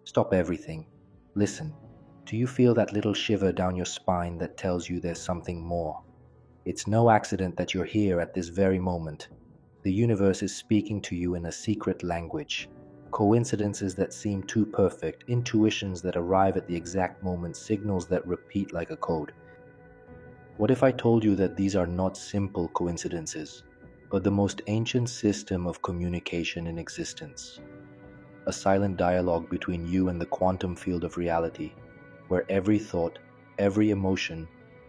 Stop everything. Listen. Do you feel that little shiver down your spine that tells you there's something more? It's no accident that you're here at this very moment. The universe is speaking to you in a secret language. Coincidences that seem too perfect, intuitions that arrive at the exact moment, signals that repeat like a code. What if I told you that these are not simple coincidences, but the most ancient system of communication in existence? A silent dialogue between you and the quantum field of reality, where every thought, every emotion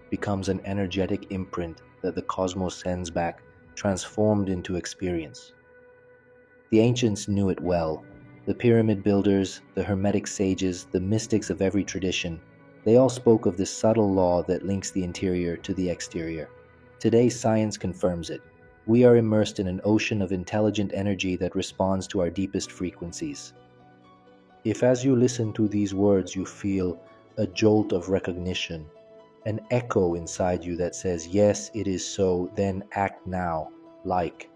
becomes an energetic imprint that the cosmos sends back, transformed into experience. The ancients knew it well. The pyramid builders, the Hermetic sages, the mystics of every tradition, they all spoke of this subtle law that links the interior to the exterior. Today, science confirms it. We are immersed in an ocean of intelligent energy that responds to our deepest frequencies. If as you listen to these words you feel a jolt of recognition, an echo inside you that says, yes, it is so, then act now, like.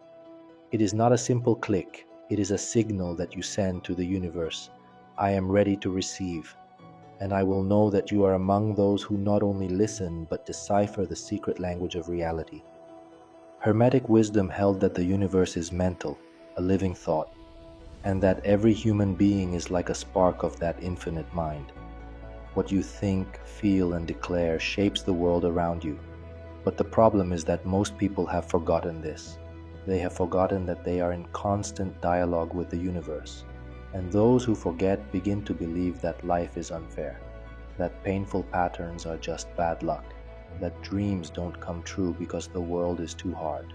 It is not a simple click, it is a signal that you send to the universe. I am ready to receive, and I will know that you are among those who not only listen but decipher the secret language of reality. Hermetic wisdom held that the universe is mental, a living thought, and that every human being is like a spark of that infinite mind. What you think, feel, and declare shapes the world around you. But the problem is that most people have forgotten this. They have forgotten that they are in constant dialogue with the universe. And those who forget begin to believe that life is unfair, that painful patterns are just bad luck, that dreams don't come true because the world is too hard.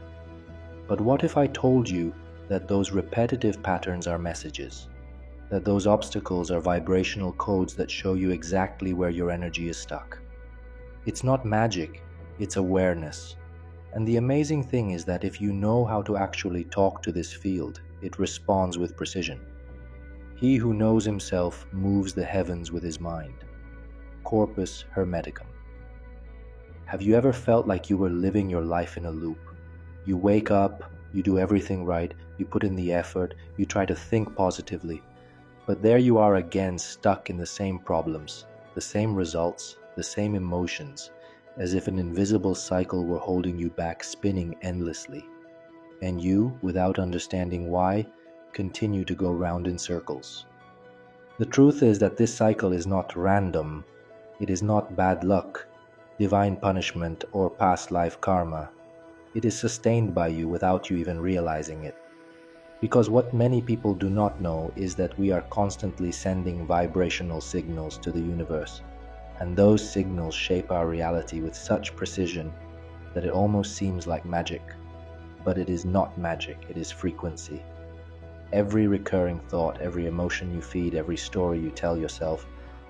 But what if I told you that those repetitive patterns are messages? That those obstacles are vibrational codes that show you exactly where your energy is stuck? It's not magic, it's awareness. And the amazing thing is that if you know how to actually talk to this field, it responds with precision. He who knows himself moves the heavens with his mind. Corpus Hermeticum. Have you ever felt like you were living your life in a loop? You wake up, you do everything right, you put in the effort, you try to think positively, but there you are again, stuck in the same problems, the same results, the same emotions, as if an invisible cycle were holding you back, spinning endlessly. And you, without understanding why, continue to go round in circles. The truth is that this cycle is not random. It is not bad luck, divine punishment, or past life karma. It is sustained by you without you even realizing it. Because what many people do not know is that we are constantly sending vibrational signals to the universe, and those signals shape our reality with such precision that it almost seems like magic. But it is not magic, it is frequency. Every recurring thought, every emotion you feed, every story you tell yourself,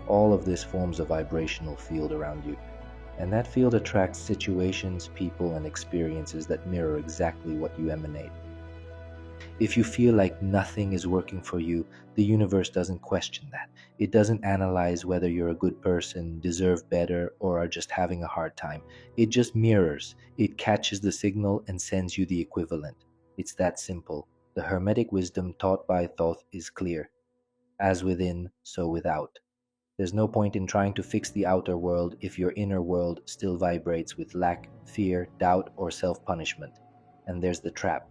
all of this forms a vibrational field around you. And that field attracts situations, people, and experiences that mirror exactly what you emanate. If you feel like nothing is working for you, the universe doesn't question that. It doesn't analyze whether you're a good person, deserve better, or are just having a hard time. It just mirrors. It catches the signal and sends you the equivalent. It's that simple. The Hermetic wisdom taught by Thoth is clear. As within, so without. There's no point in trying to fix the outer world if your inner world still vibrates with lack, fear, doubt, or self-punishment. And there's the trap.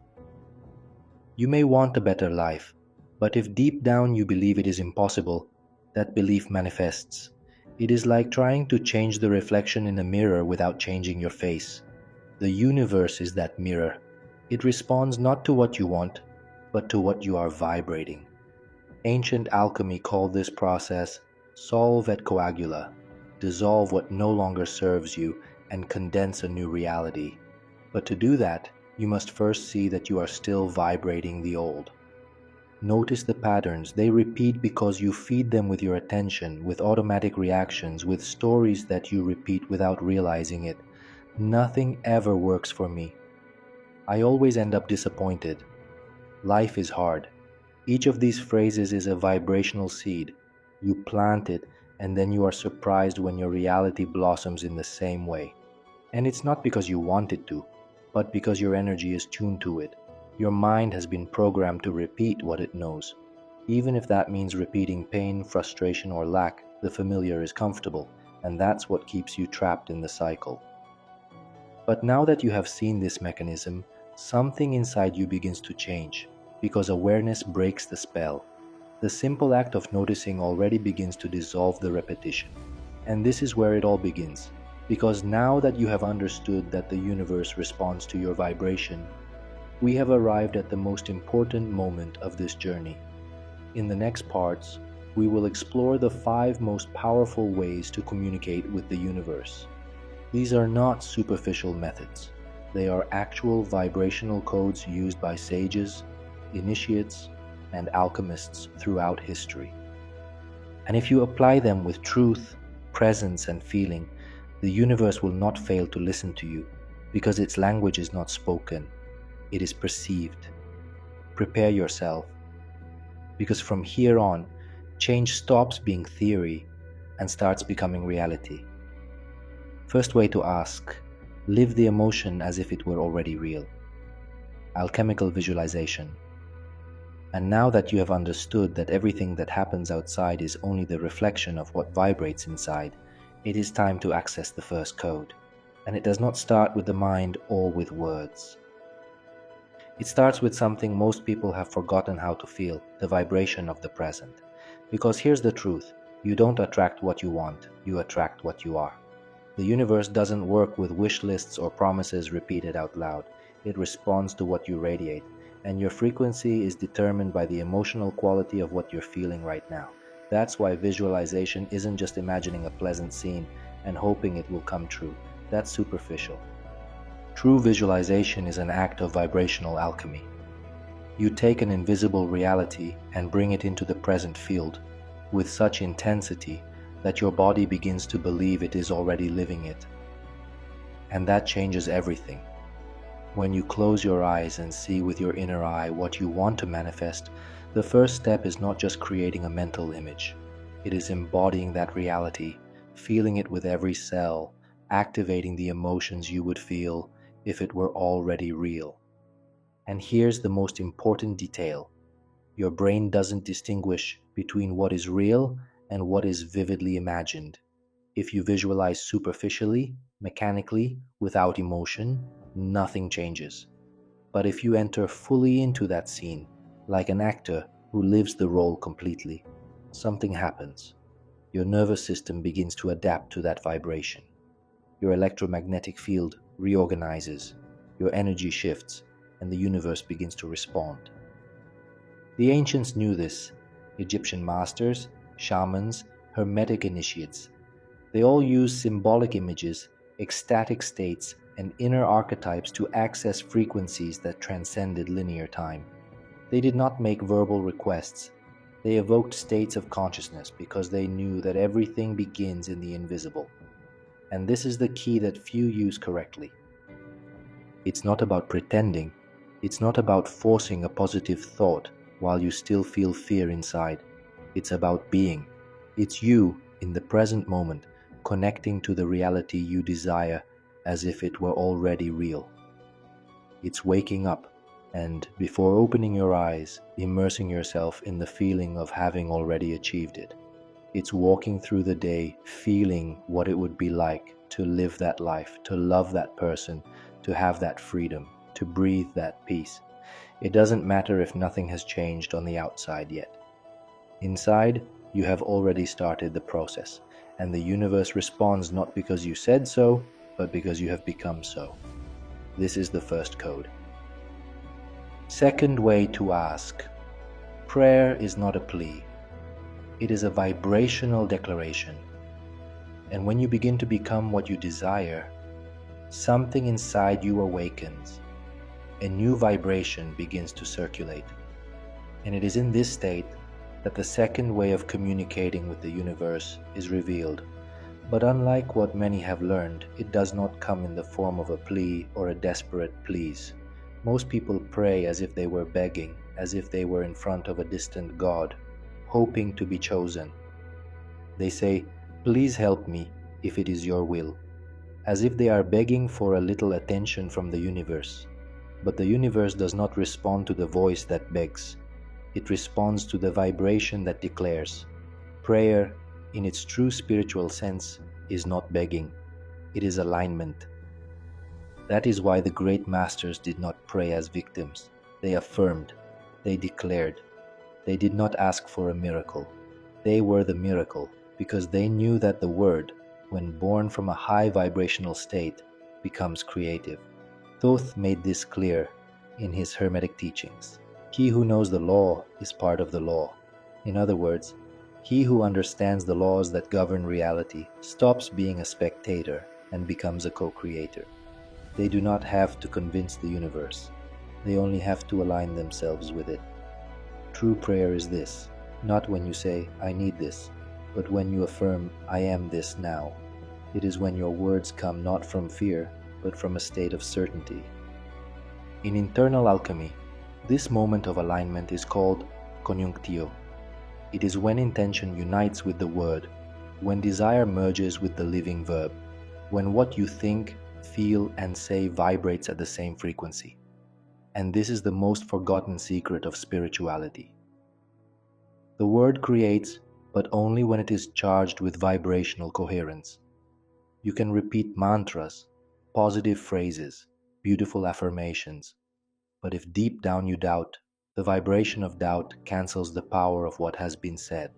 You may want a better life, but if deep down you believe it is impossible, that belief manifests. It is like trying to change the reflection in a mirror without changing your face. The universe is that mirror. It responds not to what you want, but to what you are vibrating. Ancient alchemy called this process solve et coagula, dissolve what no longer serves you and condense a new reality. But to do that, you must first see that you are still vibrating the old. Notice the patterns. They repeat because you feed them with your attention, with automatic reactions, with stories that you repeat without realizing it. Nothing ever works for me. I always end up disappointed. Life is hard. Each of these phrases is a vibrational seed. You plant it, and then you are surprised when your reality blossoms in the same way. And it's not because you want it to, but because your energy is tuned to it. Your mind has been programmed to repeat what it knows. Even if that means repeating pain, frustration, or lack, the familiar is comfortable, and that's what keeps you trapped in the cycle. But now that you have seen this mechanism, something inside you begins to change, because awareness breaks the spell. The simple act of noticing already begins to dissolve the repetition. And this is where it all begins, because now that you have understood that the universe responds to your vibration, we have arrived at the most important moment of this journey. In the next parts, we will explore the 5 most powerful ways to communicate with the universe. These are not superficial methods. They are actual vibrational codes used by sages, initiates, and alchemists throughout history. And if you apply them with truth, presence, and feeling, the universe will not fail to listen to you, because its language is not spoken, it is perceived. Prepare yourself, because from here on, change stops being theory and starts becoming reality. First way to ask: live the emotion as if it were already real. Alchemical visualization. And now that you have understood that everything that happens outside is only the reflection of what vibrates inside, it is time to access the first code. And it does not start with the mind or with words. It starts with something most people have forgotten how to feel: the vibration of the present. Because here's the truth: you don't attract what you want, you attract what you are. The universe doesn't work with wish lists or promises repeated out loud. It responds to what you radiate, and your frequency is determined by the emotional quality of what you're feeling right now. That's why visualization isn't just imagining a pleasant scene and hoping it will come true. That's superficial. True visualization is an act of vibrational alchemy. You take an invisible reality and bring it into the present field with such intensity that your body begins to believe it is already living it. And that changes everything. When you close your eyes and see with your inner eye what you want to manifest, the first step is not just creating a mental image. It is embodying that reality, feeling it with every cell, activating the emotions you would feel if it were already real. And here's the most important detail: your brain doesn't distinguish between what is real and what is vividly imagined. If you visualize superficially, mechanically, without emotion, nothing changes. But if you enter fully into that scene, like an actor who lives the role completely, something happens. Your nervous system begins to adapt to that vibration. Your electromagnetic field reorganizes, your energy shifts, and the universe begins to respond. The ancients knew this: Egyptian masters, shamans, Hermetic initiates. They all used symbolic images, ecstatic states, and inner archetypes to access frequencies that transcended linear time. They did not make verbal requests. They evoked states of consciousness because they knew that everything begins in the invisible. And this is the key that few use correctly. It's not about pretending. It's not about forcing a positive thought while you still feel fear inside. It's about being. It's you, in the present moment, connecting to the reality you desire as if it were already real. It's waking up and, before opening your eyes, immersing yourself in the feeling of having already achieved it. It's walking through the day, feeling what it would be like to live that life, to love that person, to have that freedom, to breathe that peace. It doesn't matter if nothing has changed on the outside yet. Inside, you have already started the process, and the universe responds not because you said so, but because you have become so. This is the first code. Second way to ask: prayer is not a plea. It is a vibrational declaration. And when you begin to become what you desire, something inside you awakens. A new vibration begins to circulate. And it is in this state that the second way of communicating with the universe is revealed. But unlike what many have learned, it does not come in the form of a plea or a desperate please. Most people pray as if they were begging, as if they were in front of a distant God, hoping to be chosen. They say, "Please help me if it is your will," as if they are begging for a little attention from the universe. But the universe does not respond to the voice that begs. It responds to the vibration that declares. Prayer, in its true spiritual sense, is not begging. It is alignment. That is why the great masters did not pray as victims. They affirmed. They declared. They did not ask for a miracle. They were the miracle because they knew that the word, when born from a high vibrational state, becomes creative. Thoth made this clear in his Hermetic teachings. He who knows the law is part of the law. In other words, he who understands the laws that govern reality stops being a spectator and becomes a co-creator. They do not have to convince the universe. They only have to align themselves with it. True prayer is this, not when you say, I need this, but when you affirm, I am this now. It is when your words come not from fear, but from a state of certainty. In internal alchemy, this moment of alignment is called conjunctio. It is when intention unites with the word, when desire merges with the living verb, when what you think, feel, and say vibrates at the same frequency. And this is the most forgotten secret of spirituality. The word creates, but only when it is charged with vibrational coherence. You can repeat mantras, positive phrases, beautiful affirmations, but if deep down you doubt, the vibration of doubt cancels the power of what has been said.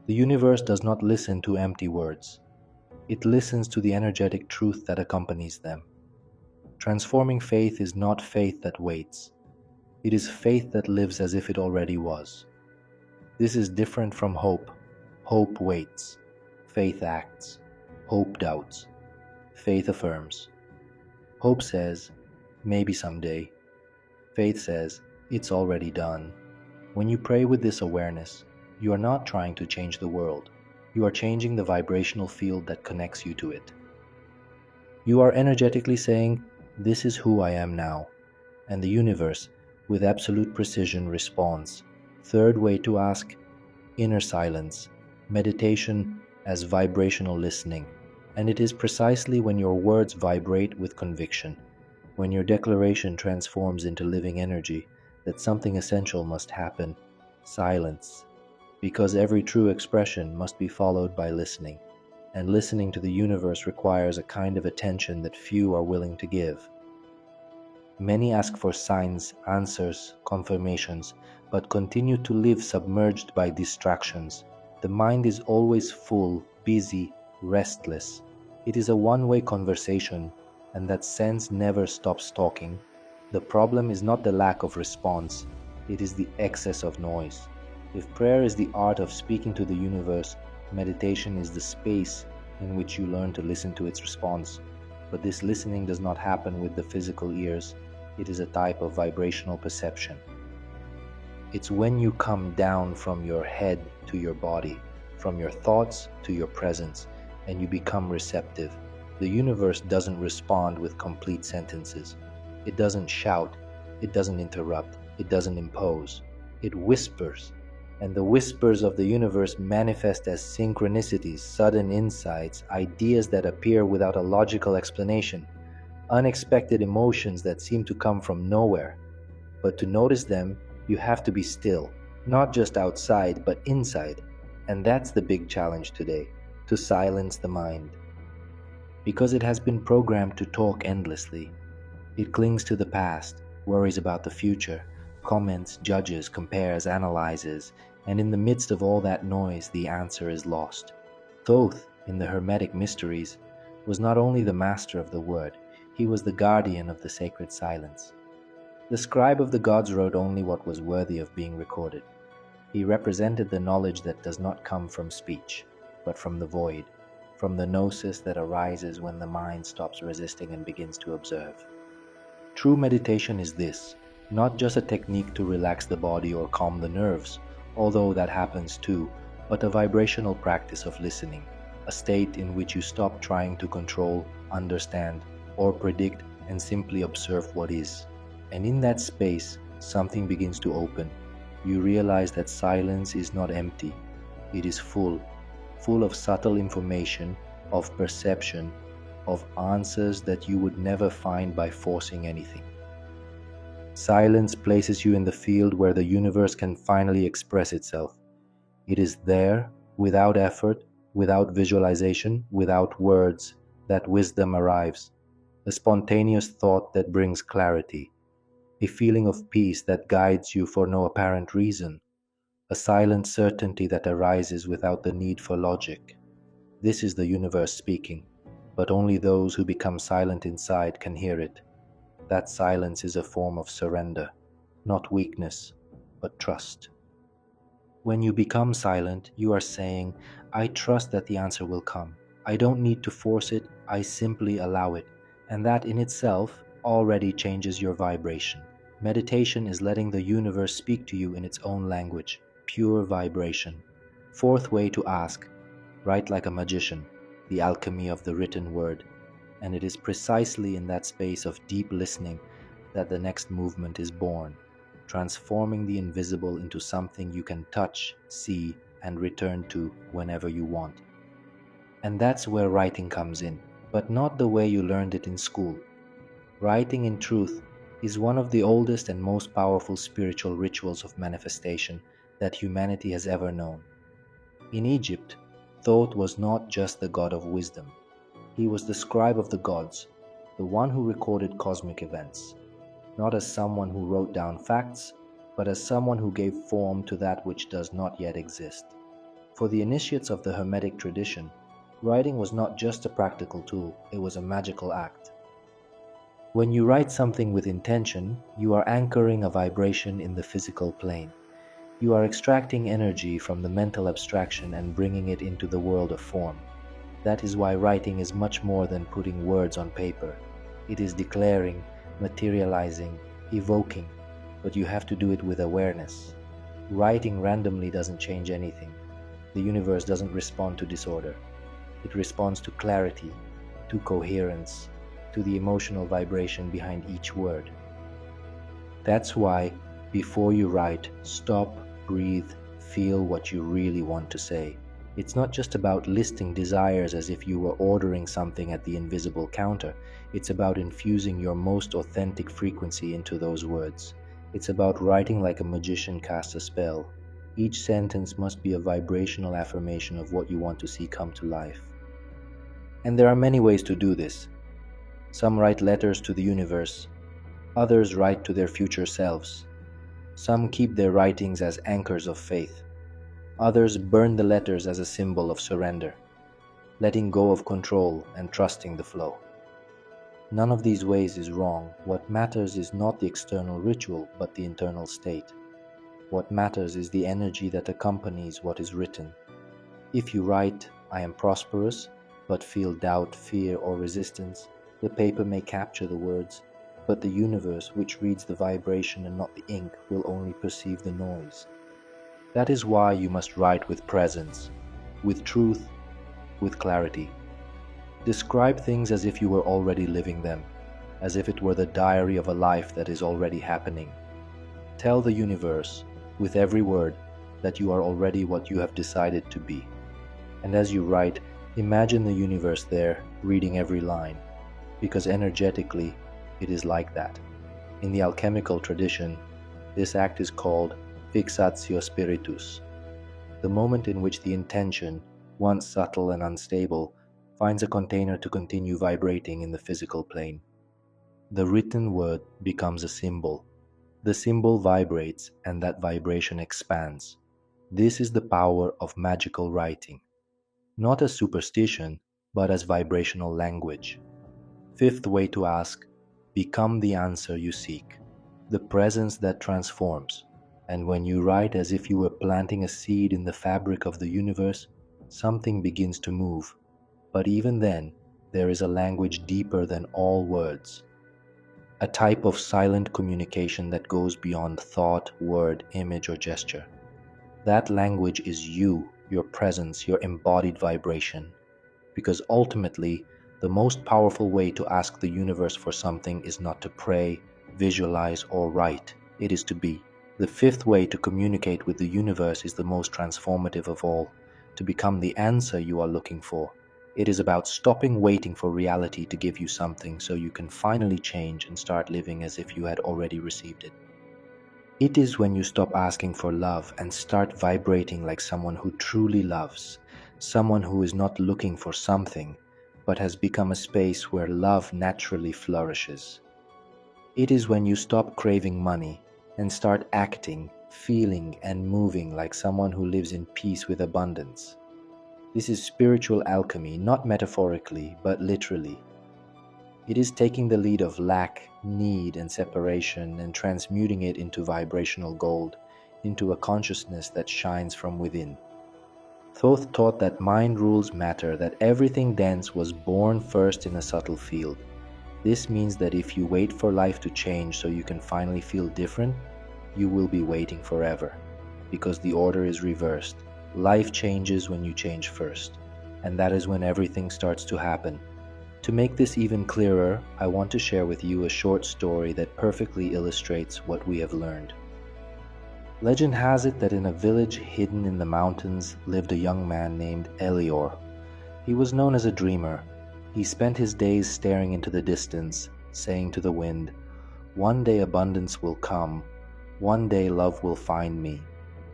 The universe does not listen to empty words. It listens to the energetic truth that accompanies them. Transforming faith is not faith that waits. It is faith that lives as if it already was. This is different from hope. Hope waits. Faith acts. Hope doubts. Faith affirms. Hope says, maybe someday. Faith says, it's already done. When you pray with this awareness, you are not trying to change the world. You are changing the vibrational field that connects you to it. You are energetically saying, this is who I am now. And the universe, with absolute precision, responds. Third way to ask, inner silence, meditation as vibrational listening. And it is precisely when your words vibrate with conviction, when your declaration transforms into living energy, that something essential must happen, silence. Because every true expression must be followed by listening, and listening to the universe requires a kind of attention that few are willing to give. Many ask for signs, answers, confirmations, but continue to live submerged by distractions. The mind is always full, busy, restless. It is a one-way conversation, and that sense never stops talking. The problem is not the lack of response, it is the excess of noise. If prayer is the art of speaking to the universe, meditation is the space in which you learn to listen to its response. But this listening does not happen with the physical ears. It is a type of vibrational perception. It's when you come down from your head to your body, from your thoughts to your presence, and you become receptive. The universe doesn't respond with complete sentences. It doesn't shout. It doesn't interrupt. It doesn't impose. It whispers. And the whispers of the universe manifest as synchronicities, sudden insights, ideas that appear without a logical explanation, unexpected emotions that seem to come from nowhere. But to notice them, you have to be still, not just outside, but inside. And that's the big challenge today, to silence the mind. Because it has been programmed to talk endlessly. It clings to the past, worries about the future, comments, judges, compares, analyzes, and in the midst of all that noise, the answer is lost. Thoth, in the Hermetic mysteries, was not only the master of the word, he was the guardian of the sacred silence. The scribe of the gods wrote only what was worthy of being recorded. He represented the knowledge that does not come from speech, but from the void, from the gnosis that arises when the mind stops resisting and begins to observe. True meditation is this, not just a technique to relax the body or calm the nerves, although that happens too, but a vibrational practice of listening, a state in which you stop trying to control, understand, or predict and simply observe what is. And in that space, something begins to open. You realize that silence is not empty. It is full of subtle information, of perception, of answers that you would never find by forcing anything. Silence places you in the field where the universe can finally express itself. It is there, without effort, without visualization, without words, that wisdom arrives. A spontaneous thought that brings clarity. A feeling of peace that guides you for no apparent reason. A silent certainty that arises without the need for logic. This is the universe speaking, but only those who become silent inside can hear it. That silence is a form of surrender, not weakness, but trust. When you become silent, you are saying, I trust that the answer will come. I don't need to force it, I simply allow it. And that in itself already changes your vibration. Meditation is letting the universe speak to you in its own language, pure vibration. Fourth way to ask, write like a magician, the alchemy of the written word. And it is precisely in that space of deep listening that the next movement is born, transforming the invisible into something you can touch, see, and return to whenever you want. And that's where writing comes in, but not the way you learned it in school. Writing, in truth, is one of the oldest and most powerful spiritual rituals of manifestation that humanity has ever known. In Egypt, Thoth was not just the god of wisdom. He was the scribe of the gods, the one who recorded cosmic events, not as someone who wrote down facts, but as someone who gave form to that which does not yet exist. For the initiates of the Hermetic tradition, writing was not just a practical tool, it was a magical act. When you write something with intention, you are anchoring a vibration in the physical plane. You are extracting energy from the mental abstraction and bringing it into the world of form. That is why writing is much more than putting words on paper. It is declaring, materializing, evoking, but you have to do it with awareness. Writing randomly doesn't change anything. The universe doesn't respond to disorder. It responds to clarity, to coherence, to the emotional vibration behind each word. That's why, before you write, stop, breathe, feel what you really want to say. It's not just about listing desires as if you were ordering something at the invisible counter. It's about infusing your most authentic frequency into those words. It's about writing like a magician casts a spell. Each sentence must be a vibrational affirmation of what you want to see come to life. And there are many ways to do this. Some write letters to the universe. Others write to their future selves. Some keep their writings as anchors of faith. Others burn the letters as a symbol of surrender, letting go of control and trusting the flow. None of these ways is wrong. What matters is not the external ritual, but the internal state. What matters is the energy that accompanies what is written. If you write, I am prosperous, but feel doubt, fear, or resistance, the paper may capture the words, but the universe, which reads the vibration and not the ink, will only perceive the noise. That is why you must write with presence, with truth, with clarity. Describe things as if you were already living them, as if it were the diary of a life that is already happening. Tell the universe, with every word, that you are already what you have decided to be. And as you write, imagine the universe there, reading every line, because energetically, it is like that. In the alchemical tradition, this act is called fixatio spiritus, the moment in which the intention, once subtle and unstable, finds a container to continue vibrating in the physical plane. The written word becomes a symbol. The symbol vibrates, and that vibration expands. This is the power of magical writing, not as superstition, but as vibrational language. Fifth way to ask, become the answer you seek, the presence that transforms. And when you write as if you were planting a seed in the fabric of the universe, something begins to move. But even then, there is a language deeper than all words. A type of silent communication that goes beyond thought, word, image, or gesture. That language is you, your presence, your embodied vibration. Because ultimately, the most powerful way to ask the universe for something is not to pray, visualize, or write. It is to be. The fifth way to communicate with the universe is the most transformative of all, to become the answer you are looking for. It is about stopping waiting for reality to give you something so you can finally change and start living as if you had already received it. It is when you stop asking for love and start vibrating like someone who truly loves, someone who is not looking for something, but has become a space where love naturally flourishes. It is when you stop craving money and start acting, feeling, and moving like someone who lives in peace with abundance. This is spiritual alchemy, not metaphorically, but literally. It is taking the lead of lack, need, and separation and transmuting it into vibrational gold, into a consciousness that shines from within. Thoth taught that mind rules matter, that everything dense was born first in a subtle field. This means that if you wait for life to change so you can finally feel different, you will be waiting forever, because the order is reversed. Life changes when you change first, and that is when everything starts to happen. To make this even clearer, I want to share with you a short story that perfectly illustrates what we have learned. Legend has it that in a village hidden in the mountains lived a young man named Elior. He was known as a dreamer. He spent his days staring into the distance, saying to the wind, "One day abundance will come. One day love will find me.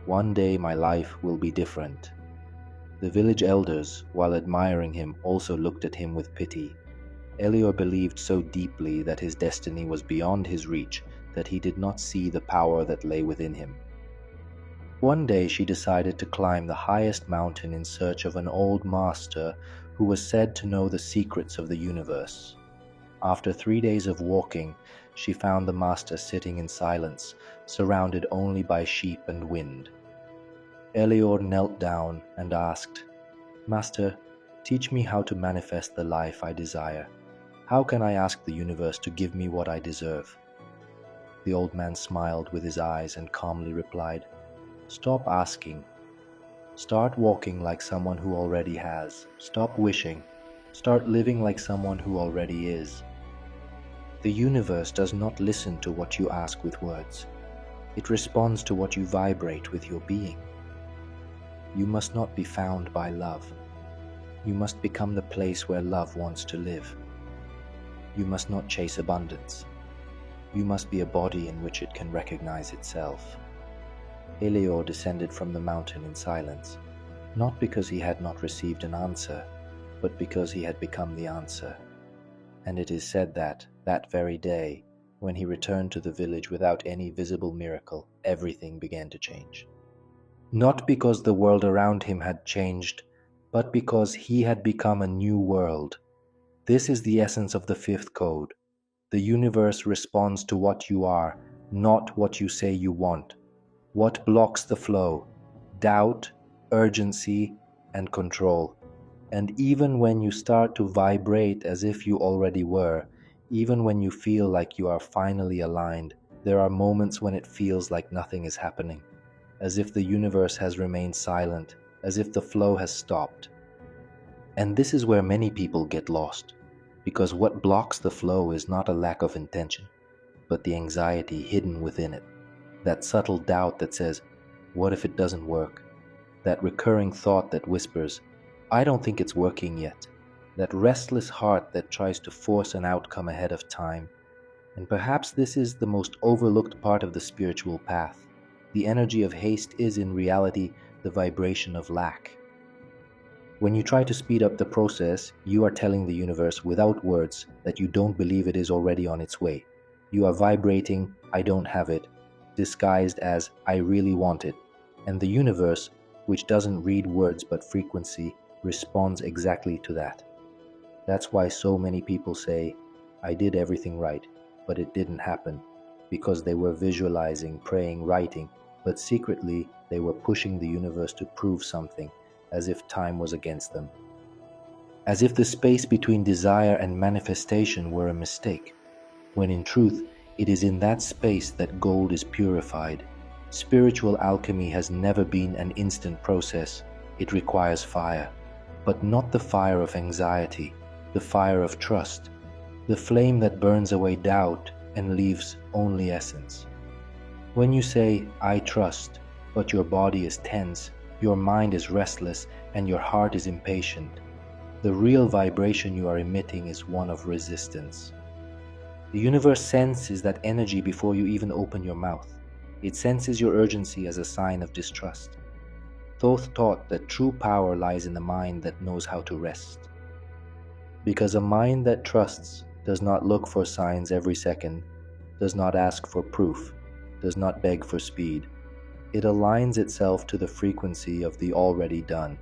One day my life will be different." The village elders, while admiring him, also looked at him with pity. Elior believed so deeply that his destiny was beyond his reach that he did not see the power that lay within him. One day she decided to climb the highest mountain in search of an old master who was said to know the secrets of the universe. After 3 days of walking, she found the master sitting in silence, surrounded only by sheep and wind. Elior knelt down and asked, "Master, teach me how to manifest the life I desire. How can I ask the universe to give me what I deserve?" The old man smiled with his eyes and calmly replied, "Stop asking. Start walking like someone who already has. Stop wishing. Start living like someone who already is." The universe does not listen to what you ask with words. It responds to what you vibrate with your being. You must not be found by love. You must become the place where love wants to live. You must not chase abundance. You must be a body in which it can recognize itself. Elior descended from the mountain in silence, not because he had not received an answer, but because he had become the answer. And it is said that, that very day, when he returned to the village without any visible miracle, everything began to change. Not because the world around him had changed, but because he had become a new world. This is the essence of the fifth code. The universe responds to what you are, not what you say you want. What blocks the flow? Doubt, urgency, and control. And even when you start to vibrate as if you already were, even when you feel like you are finally aligned, there are moments when it feels like nothing is happening, as if the universe has remained silent, as if the flow has stopped. And this is where many people get lost, because what blocks the flow is not a lack of intention, but the anxiety hidden within it. That subtle doubt that says, "What if it doesn't work?" That recurring thought that whispers, "I don't think it's working yet." That restless heart that tries to force an outcome ahead of time. And perhaps this is the most overlooked part of the spiritual path. The energy of haste is in reality the vibration of lack. When you try to speed up the process, you are telling the universe without words that you don't believe it is already on its way. You are vibrating, "I don't have it," disguised as "I really want it." And the universe, which doesn't read words but frequency, responds exactly to that. That's why so many people say, "I did everything right, but it didn't happen," because they were visualizing, praying, writing, but secretly they were pushing the universe to prove something, as if time was against them. As if the space between desire and manifestation were a mistake, when in truth, it is in that space that gold is purified. Spiritual alchemy has never been an instant process. It requires fire, but not the fire of anxiety, the fire of trust, the flame that burns away doubt and leaves only essence. When you say, "I trust," but your body is tense, your mind is restless, and your heart is impatient, The real vibration you are emitting is one of resistance. The universe senses that energy before you even open your mouth. It senses your urgency as a sign of distrust. Thoth taught that true power lies in the mind that knows how to rest. Because a mind that trusts does not look for signs every second, does not ask for proof, does not beg for speed. It aligns itself to the frequency of the already done.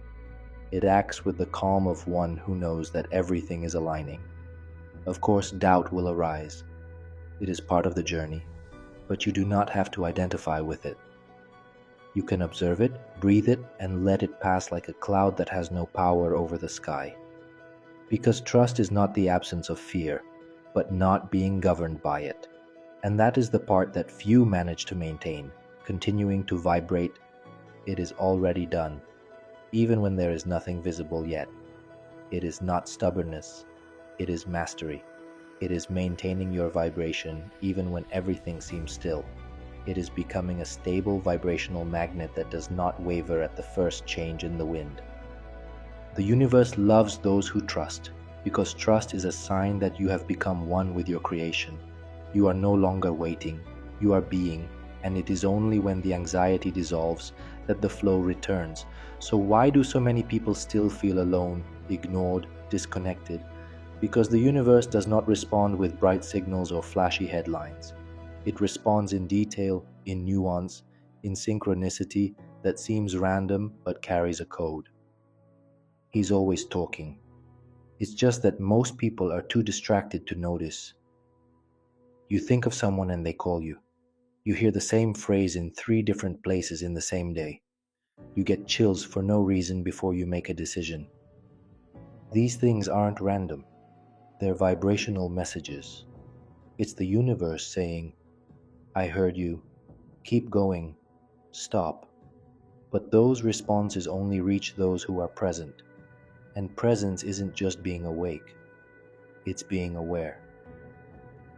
It acts with the calm of one who knows that everything is aligning. Of course, doubt will arise. It is part of the journey, but you do not have to identify with it. You can observe it, breathe it, and let it pass like a cloud that has no power over the sky. Because trust is not the absence of fear, but not being governed by it. And that is the part that few manage to maintain, continuing to vibrate. It is already done, even when there is nothing visible yet. It is not stubbornness, it is mastery. It is maintaining your vibration even when everything seems still. It is becoming a stable vibrational magnet that does not waver at the first change in the wind. The universe loves those who trust, because trust is a sign that you have become one with your creation. You are no longer waiting, you are being, and it is only when the anxiety dissolves that the flow returns. So why do so many people still feel alone, ignored, disconnected? Because the universe does not respond with bright signals or flashy headlines. It responds in detail, in nuance, in synchronicity that seems random but carries a code. He's always talking. It's just that most people are too distracted to notice. You think of someone and they call you. You hear the same phrase in 3 different places in the same day. You get chills for no reason before you make a decision. These things aren't random. They're vibrational messages. It's the universe saying, I heard you, keep going, stop. But those responses only reach those who are present. And presence isn't just being awake, it's being aware.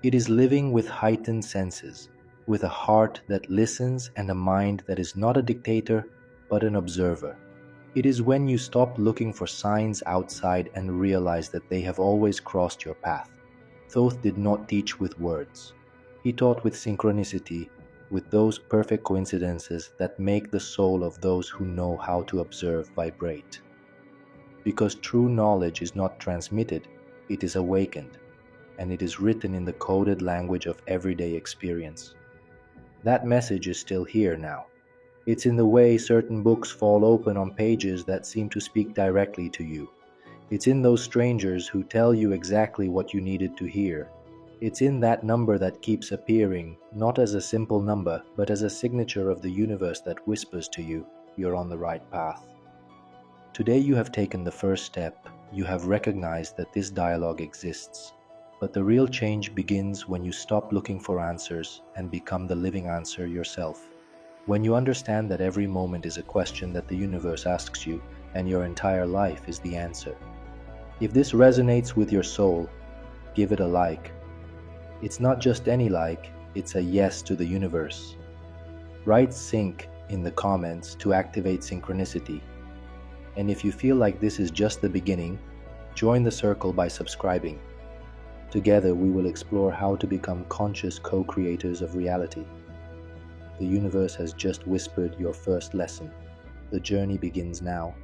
It is living with heightened senses, with a heart that listens and a mind that is not a dictator, but an observer. It is when you stop looking for signs outside and realize that they have always crossed your path. Thoth did not teach with words. He taught with synchronicity, with those perfect coincidences that make the soul of those who know how to observe vibrate. Because true knowledge is not transmitted, it is awakened, and it is written in the coded language of everyday experience. That message is still here now. It's in the way certain books fall open on pages that seem to speak directly to you. It's in those strangers who tell you exactly what you needed to hear. It's in that number that keeps appearing, not as a simple number, but as a signature of the universe that whispers to you, you're on the right path. Today you have taken the first step. You have recognized that this dialogue exists. But the real change begins when you stop looking for answers and become the living answer yourself. When you understand that every moment is a question that the universe asks you, and your entire life is the answer. If this resonates with your soul, give it a like. It's not just any like, it's a yes to the universe. Write sync in the comments to activate synchronicity. And if you feel like this is just the beginning, join the circle by subscribing. Together we will explore how to become conscious co-creators of reality. The universe has just whispered your first lesson. The journey begins now.